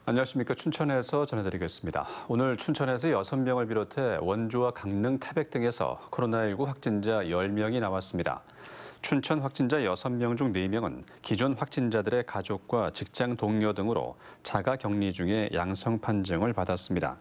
안녕하십니까. 춘천에서 전해드리겠습니다. 오늘 춘천에서 6명을 비롯해 원주와 강릉, 태백 등에서 코로나19 확진자 10명이 나왔습니다. 춘천 확진자 6명 중 4명은 기존 확진자들의 가족과 직장 동료 등으로 자가 격리 중에 양성 판정을 받았습니다.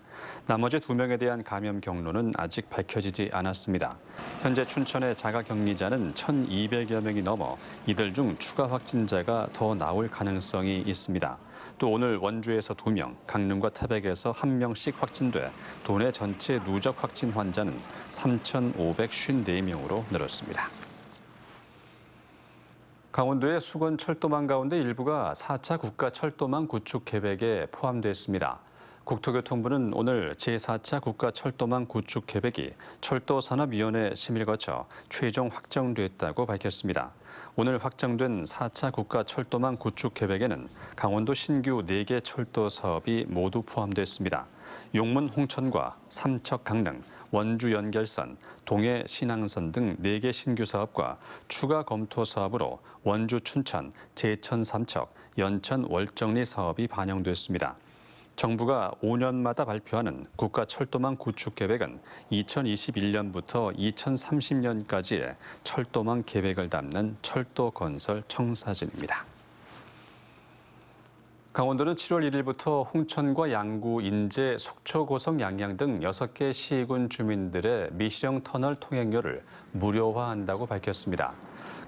나머지 2명에 대한 감염 경로는 아직 밝혀지지 않았습니다. 현재 춘천의 자가 격리자는 1,200여 명이 넘어 이들 중 추가 확진자가 더 나올 가능성이 있습니다. 또 오늘 원주에서 2명, 강릉과 태백에서 1명씩 확진돼 도내 전체 누적 확진 환자는 3,554명으로 늘었습니다. 강원도의 수건 철도망 가운데 일부가 4차 국가철도망 구축 계획에 포함됐습니다. 국토교통부는 오늘 제4차 국가철도망 구축 계획이 철도산업위원회 심의를 거쳐 최종 확정됐다고 밝혔습니다. 오늘 확정된 4차 국가철도망 구축 계획에는 강원도 신규 4개 철도 사업이 모두 포함됐습니다. 용문 홍천과 삼척 강릉, 원주 연결선, 동해 신항선 등 4개 신규 사업과 추가 검토 사업으로 원주 춘천, 제천 삼척, 연천 월정리 사업이 반영됐습니다. 정부가 5년마다 발표하는 국가철도망 구축 계획은 2021년부터 2030년까지의 철도망 계획을 담는 철도 건설 청사진입니다. 강원도는 7월 1일부터 홍천과 양구, 인제, 속초, 고성, 양양 등 6개 시군 주민들의 미시령 터널 통행료를 무료화한다고 밝혔습니다.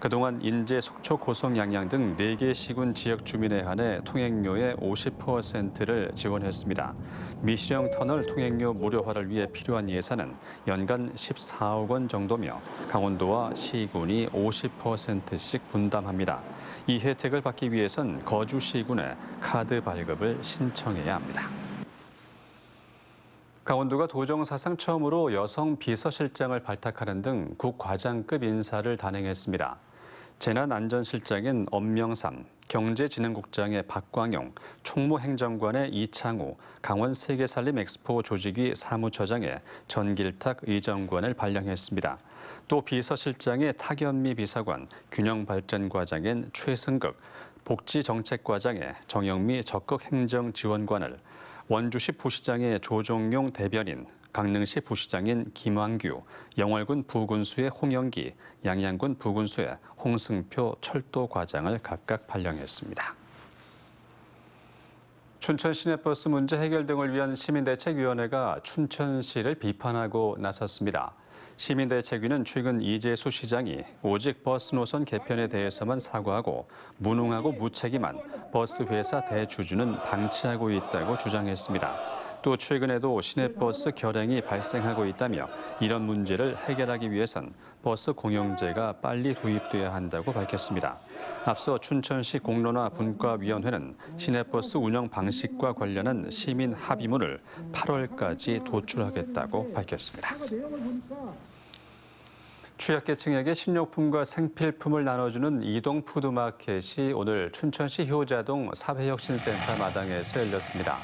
그동안 인제, 속초, 고성, 양양 등 4개 시군 지역 주민에 한해 통행료의 50%를 지원했습니다. 미시령 터널 통행료 무료화를 위해 필요한 예산은 연간 14억 원 정도며 강원도와 시군이 50%씩 분담합니다. 이 혜택을 받기 위해선 거주 시군에 카드 발급을 신청해야 합니다. 강원도가 도정 사상 처음으로 여성 비서실장을 발탁하는 등 국과장급 인사를 단행했습니다. 재난안전실장인 엄명삼, 경제진흥국장의 박광용, 총무행정관의 이창우, 강원 세계살림 엑스포 조직위 사무처장의 전길탁 의정관을 발령했습니다. 또 비서실장의 타견미 비서관, 균형발전과장인 최승극, 복지정책과장의 정영미 적극행정지원관을, 원주시 부시장의 조종용 대변인, 강릉시 부시장인 김왕규, 영월군 부군수의 홍영기, 양양군 부군수의 홍승표 철도과장을 각각 발령했습니다. 춘천 시내버스 문제 해결 등을 위한 시민대책위원회가 춘천시를 비판하고 나섰습니다. 시민대책위는 최근 이재수 시장이 오직 버스 노선 개편에 대해서만 사과하고 무능하고 무책임한 버스 회사 대주주는 방치하고 있다고 주장했습니다. 또 최근에도 시내버스 결행이 발생하고 있다며 이런 문제를 해결하기 위해선 버스 공영제가 빨리 도입돼야 한다고 밝혔습니다. 앞서 춘천시 공론화 분과위원회는 시내버스 운영 방식과 관련한 시민 합의문을 8월까지 도출하겠다고 밝혔습니다. 취약계층에게 식료품과 생필품을 나눠주는 이동 푸드마켓이 오늘 춘천시 효자동 사회혁신센터 마당에서 열렸습니다.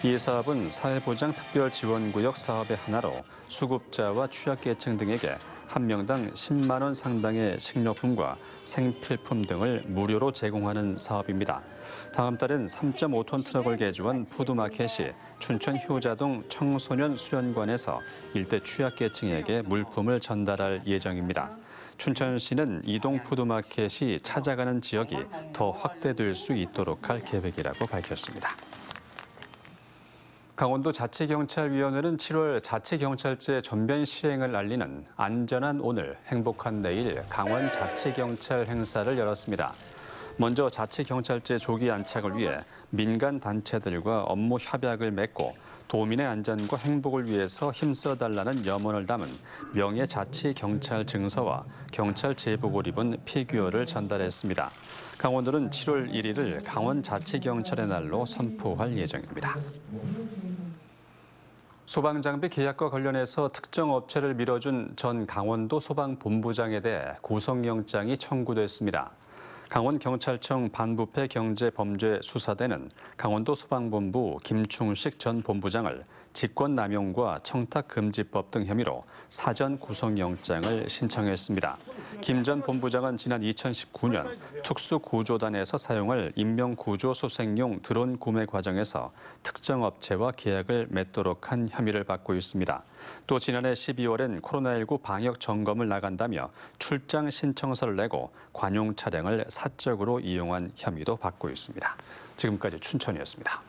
이 사업은 사회보장특별지원구역 사업의 하나로 수급자와 취약계층 등에게 한 명당 10만 원 상당의 식료품과 생필품 등을 무료로 제공하는 사업입니다. 다음 달엔 3.5톤 트럭을 개조한 푸드마켓이 춘천 효자동 청소년 수련관에서 일대 취약계층에게 물품을 전달할 예정입니다. 춘천시는 이동 푸드마켓이 찾아가는 지역이 더 확대될 수 있도록 할 계획이라고 밝혔습니다. 강원도 자치경찰위원회는 7월 자치경찰제 전면 시행을 알리는 안전한 오늘, 행복한 내일 강원 자치경찰 행사를 열었습니다. 먼저 자치경찰제 조기 안착을 위해 민간 단체들과 업무 협약을 맺고 도민의 안전과 행복을 위해서 힘써달라는 염원을 담은 명예자치경찰 증서와 경찰 제복을 입은 피규어를 전달했습니다. 강원도는 7월 1일을 강원자치경찰의 날로 선포할 예정입니다. 소방장비 계약과 관련해서 특정 업체를 밀어준 전 강원도 소방본부장에 대해 구속영장이 청구됐습니다. 강원경찰청 반부패 경제범죄수사대는 강원도 소방본부 김충식 전 본부장을 직권남용과 청탁금지법 등 혐의로 사전 구속영장을 신청했습니다. 김 전 본부장은 지난 2019년 특수구조단에서 사용할 인명구조수색용 드론 구매 과정에서 특정 업체와 계약을 맺도록 한 혐의를 받고 있습니다. 또 지난해 12월엔 코로나19 방역 점검을 나간다며 출장 신청서를 내고 관용 차량을 사적으로 이용한 혐의도 받고 있습니다. 지금까지 춘천이었습니다.